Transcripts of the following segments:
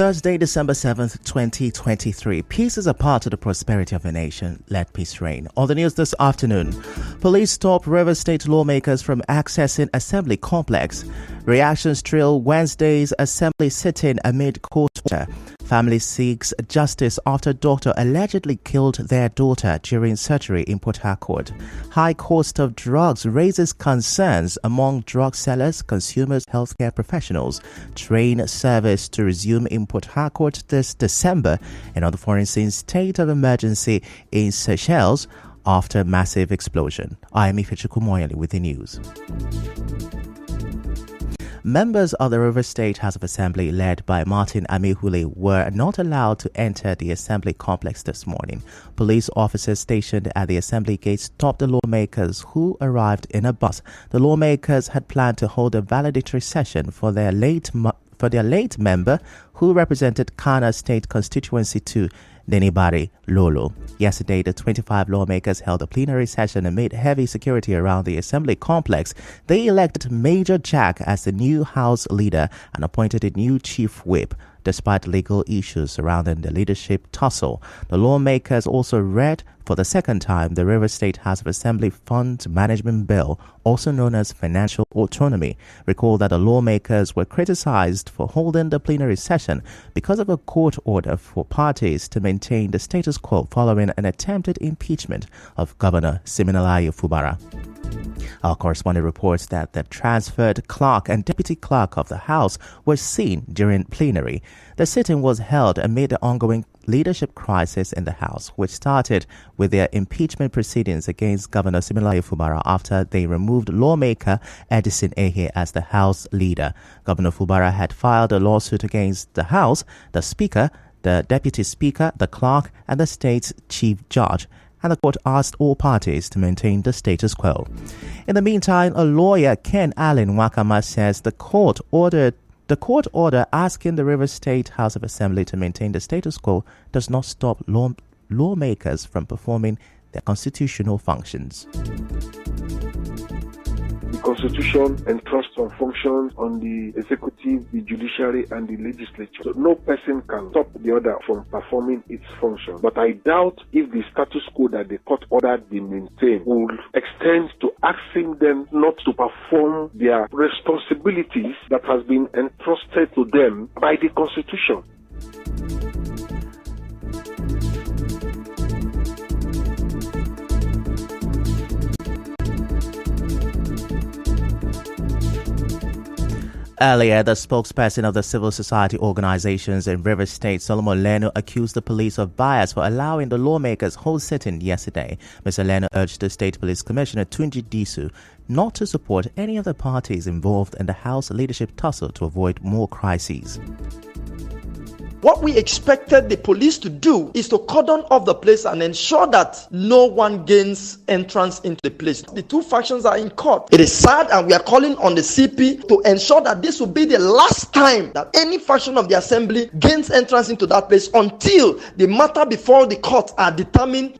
Thursday, December 7th, 2023. Peace is a part of the prosperity of a nation. Let peace reign. On the news this afternoon, police stop Rivers State lawmakers from accessing Assembly complex. Reactions trail Wednesday's Assembly sitting amid court order. Family seeks justice after doctor allegedly killed their daughter during surgery in Port Harcourt. High cost of drugs raises concerns among drug sellers, consumers, healthcare professionals. Train service to resume in Port Harcourt this December. Another foreign state of emergency in Seychelles after massive explosion. I am Ifechuku Moyali with the news. Members of the Rivers State House of Assembly, led by Martin Amehule, were not allowed to enter the Assembly complex this morning. Police officers stationed at the Assembly gate stopped the lawmakers who arrived in a bus. The lawmakers had planned to hold a valedictory session for their late member who represented Kana State Constituency 2, Denibari Lolo. Yesterday, the 25 lawmakers held a plenary session amid heavy security around the Assembly complex. They elected Major Jack as the new House leader and appointed a new Chief Whip. Despite legal issues surrounding the leadership tussle, the lawmakers also read for the second time the Rivers State House of Assembly Fund Management Bill, also known as Financial Autonomy. Recall that the lawmakers were criticized for holding the plenary session because of a court order for parties to maintain the status quo following an attempted impeachment of Governor Siminalayi Fubara. Our correspondent reports that the transferred clerk and deputy clerk of the House were seen during plenary. The sitting was held amid the ongoing leadership crisis in the House, which started with their impeachment proceedings against Governor Siminalayi Fubara after they removed lawmaker Edison Ehe as the House leader. Governor Fubara had filed a lawsuit against the House, the Speaker, the Deputy Speaker, the Clerk, and the State's Chief Judge, and the court asked all parties to maintain the status quo. In the meantime, a lawyer, Ken Allen Wakama, says the court order asking the Rivers State House of Assembly to maintain the status quo does not stop lawmakers from performing their constitutional functions. The Constitution entrusts some functions on the executive, the judiciary, and the legislature. So no person can stop the other from performing its function. But I doubt if the status quo that the court ordered be maintained will extend to asking them not to perform their responsibilities that has been entrusted to them by the Constitution. Earlier, the spokesperson of the civil society organizations in Rivers State, Solomon Leno, accused the police of bias for allowing the lawmakers hold sitting yesterday. Mr. Leno urged the State Police Commissioner Tunji Disu not to support any of the parties involved in the House leadership tussle to avoid more crises. What we expected the police to do is to cordon off the place and ensure that no one gains entrance into the place. The two factions are in court. It is sad, and we are calling on the CP to ensure that this will be the last time that any faction of the assembly gains entrance into that place until the matter before the court are determined.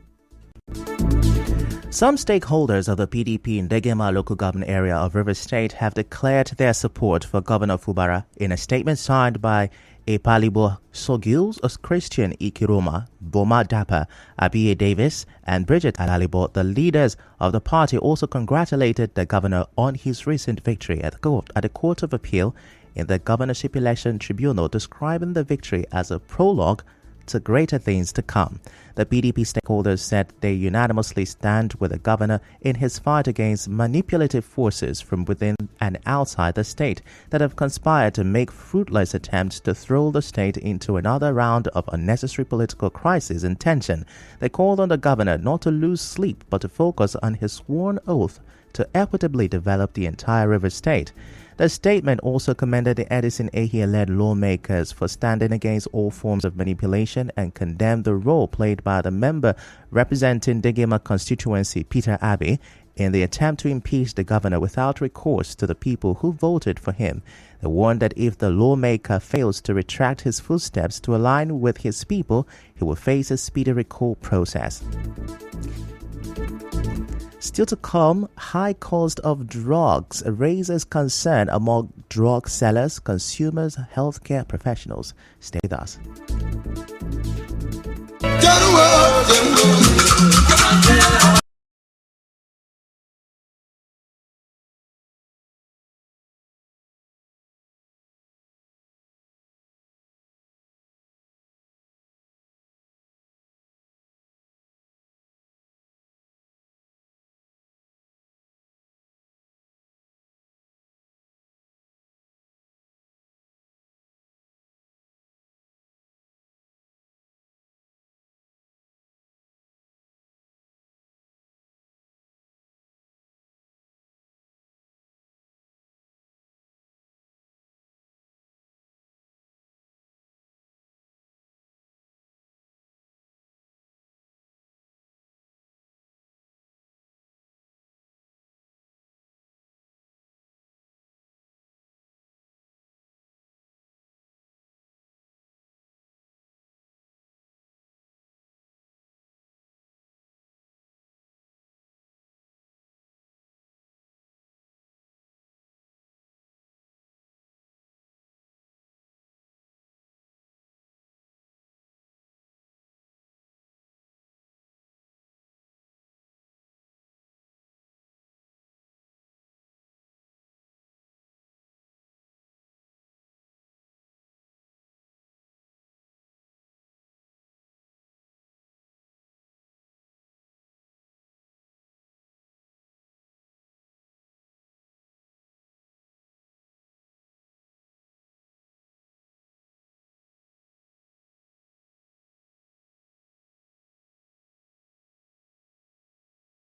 Some stakeholders of the PDP in Degema local government area of Rivers State have declared their support for Governor Fubara in a statement signed by Epalibo Sogils, Christian Ikiroma, Boma Dapa, Abiye Davis, and Bridget Alalibo. The leaders of the party also congratulated the governor on his recent victory at the Court of Appeal in the Governorship Election Tribunal, describing the victory as a prologue to greater things to come. The PDP stakeholders said they unanimously stand with the governor in his fight against manipulative forces from within and outside the state that have conspired to make fruitless attempts to throw the state into another round of unnecessary political crisis and tension. They called on the governor not to lose sleep but to focus on his sworn oath to equitably develop the entire River State. The statement also commended the Edison Ehe-led lawmakers for standing against all forms of manipulation and condemned the role played by the member representing Degema constituency, Peter Abbey, in the attempt to impeach the governor without recourse to the people who voted for him. They warned that if the lawmaker fails to retract his footsteps to align with his people, he will face a speedy recall process. Still to come, high cost of drugs raises concern among drug sellers, consumers, healthcare professionals. Stay with us.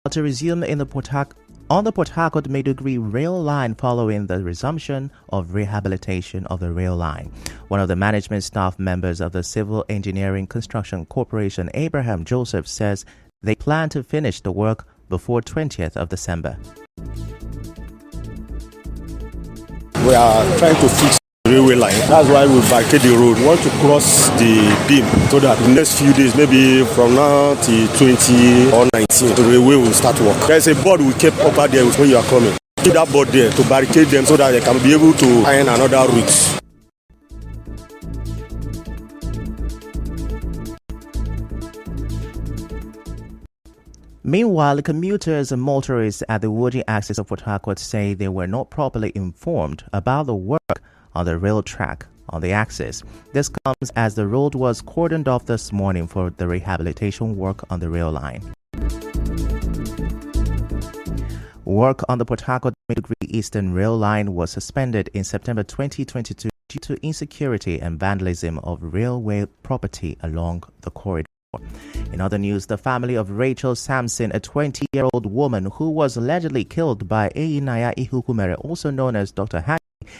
To resume in the on the Port Harcourt Maiduguri rail line following the resumption of rehabilitation of the rail line. One of the management staff members of the Civil Engineering Construction Corporation, Abraham Joseph, says they plan to finish the work before 20th of December. We are trying to fix the railway line. That's why we barricade the road. We want to cross the beam so that the next few days, maybe from now till 20 or 19, the railway will start work. There's a board we keep over there when you are coming. Keep that board there to barricade them so that they can be able to find another route. Meanwhile, commuters and motorists at the Woody axis of Port Harcourt say they were not properly informed about the work on the rail track on the axis. This comes as the road was cordoned off this morning for the rehabilitation work on the rail line. Work on the Port Harcourt-Maiduguri Eastern Rail Line was suspended in September 2022 due to insecurity and vandalism of railway property along the corridor. In other news, the family of Rachel Sampson, a 20-year-old woman who was allegedly killed by Eyinaya Ihukumere, also known as Dr. Hani,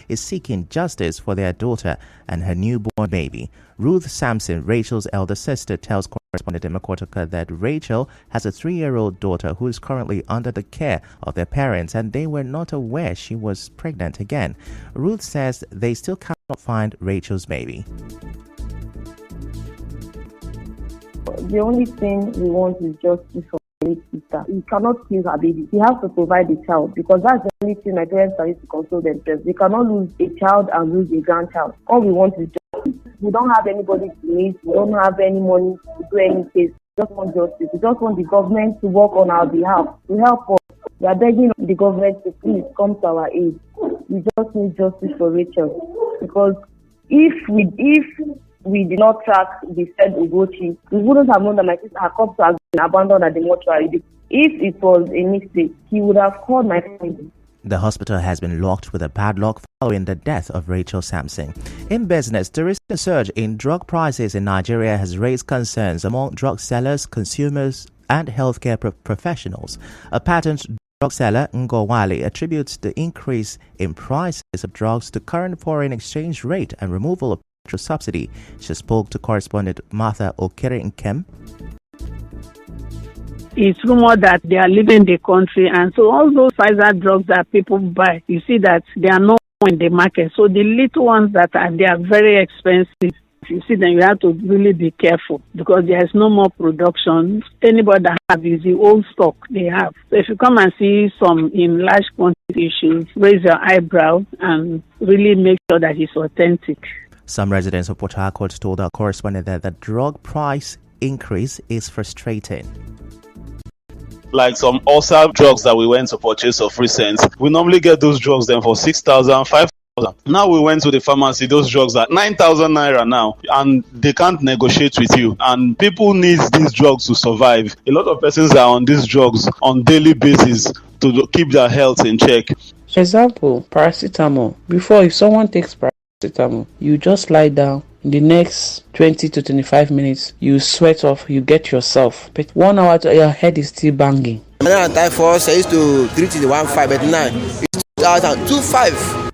is seeking justice for their daughter and her newborn baby. Ruth Sampson, Rachel's elder sister, tells correspondent Emma Kotoka that Rachel has a 3-year-old daughter who is currently under the care of their parents, and they were not aware she was pregnant again. Ruth says they still cannot find Rachel's baby. The only thing we want is justice for my late sister. We cannot kill her baby. We have to provide the child, because that's the only thing my parents are used to console themselves. We cannot lose a child and lose a grandchild. All we want is justice. We don't have anybody to meet. We don't have any money to do any case. We just want justice. We just want the government to work on our behalf, to help us. We are begging the government to please come to our aid. We just need justice for Rachel, because if we did not track the said Ugochi, we wouldn't have known that my sister had come to have been abandoned at the mortuary. If it was a mistake, he would have called my family. The hospital has been locked with a padlock following the death of Rachel Sampson. In business, the recent surge in drug prices in Nigeria has raised concerns among drug sellers, consumers, and healthcare professionals. A patent drug seller, Ngowale, attributes the increase in prices of drugs to current foreign exchange rate and removal of petrol subsidy. She spoke to correspondent Martha Okere-Nkem. It's rumored that they are leaving the country, and so all those Pfizer drugs that people buy, you see that they are not in the market. So the little ones that are, they are very expensive. If you see them, you have to really be careful because there is no more production. Anybody that have is the old stock they have. So if you come and see some in large quantity, you should raise your eyebrow and really make sure that it's authentic. Some residents of Port Harcourt told our correspondent that the drug price increase is frustrating. Like some awesome drugs that we went to purchase of recent, we normally get those drugs then for 6,000, 5,000. Now we went to the pharmacy, those drugs are 9,000 naira now, and they can't negotiate with you. And people need these drugs to survive. A lot of persons are on these drugs on daily basis to keep their health in check. Example, paracetamol. Before, if someone takes paracetamol, you just lie down. In the next 20 to 25 minutes, you sweat off, you get yourself. But 1 hour, your head is still banging. Typhoid, I used to treat it 1.5, but now it's 2.5.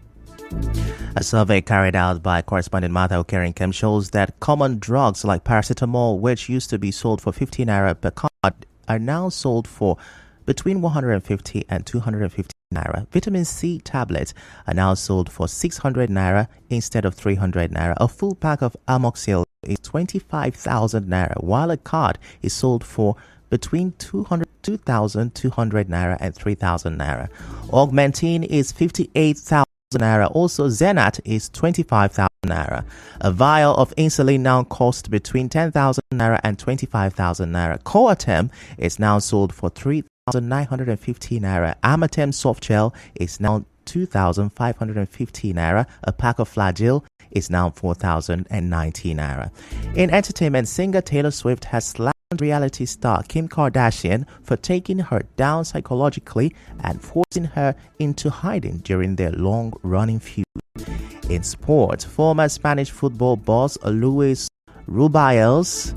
A survey carried out by correspondent Martha Okerinkem shows that common drugs like paracetamol, which used to be sold for 15 naira per card, are now sold for between 150 and 250 naira. Vitamin C tablets are now sold for 600 naira instead of 300 naira. A full pack of amoxicillin is 25,000 naira, while a card is sold for between 2,200 naira and 3,000 naira. Augmentin is 58,000 naira. Also, Zenat is 25,000 naira. A vial of insulin now costs between 10,000 naira and 25,000 naira. Coartem is now sold for 3,950 naira. Amatem soft gel is now 2,550 naira. A pack of Flagyl is now 4,090 naira. In entertainment, singer Taylor Swift has slammed reality star Kim Kardashian for taking her down psychologically and forcing her into hiding during their long-running feud. In sport, former Spanish football boss Luis Rubiales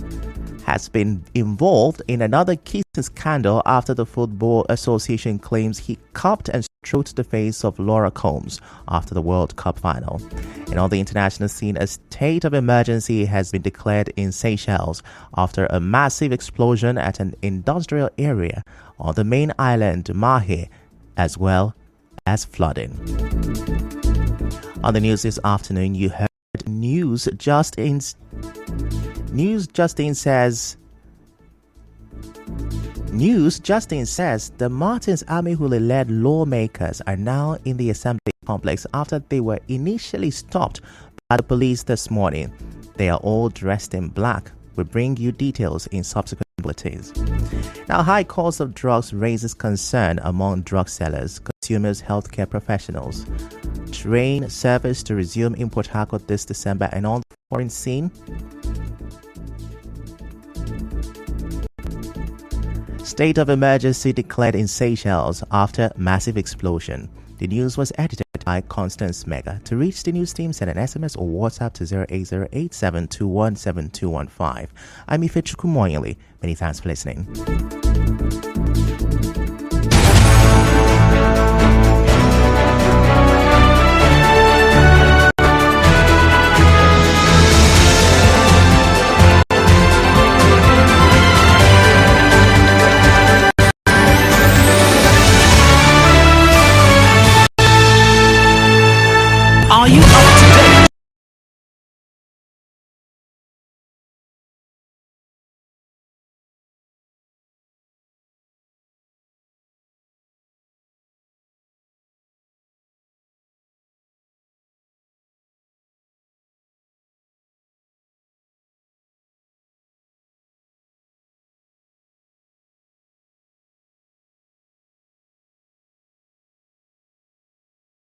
has been involved in another kissing scandal after the Football Association claims he cupped and stroked the face of Laura Combs after the World Cup final. And on the international scene, a state of emergency has been declared in Seychelles after a massive explosion at an industrial area on the main island Mahé, as well as flooding. On the news this afternoon, you heard News Justin says the Martins Amihule-led lawmakers are now in the assembly complex after they were initially stopped by the police this morning. They are all dressed in black. We'll bring you details in subsequent bulletins. Now, high cost of drugs raises concern among drug sellers, consumers, healthcare professionals. Train service to resume in Port Harcourt this December, and on the foreign scene, state of emergency declared in Seychelles after massive explosion. The news was edited by Constance Mega. To reach the news team, send an SMS or WhatsApp to 08087217215. I'm Ife Chukwumoyele. Many thanks for listening. Are you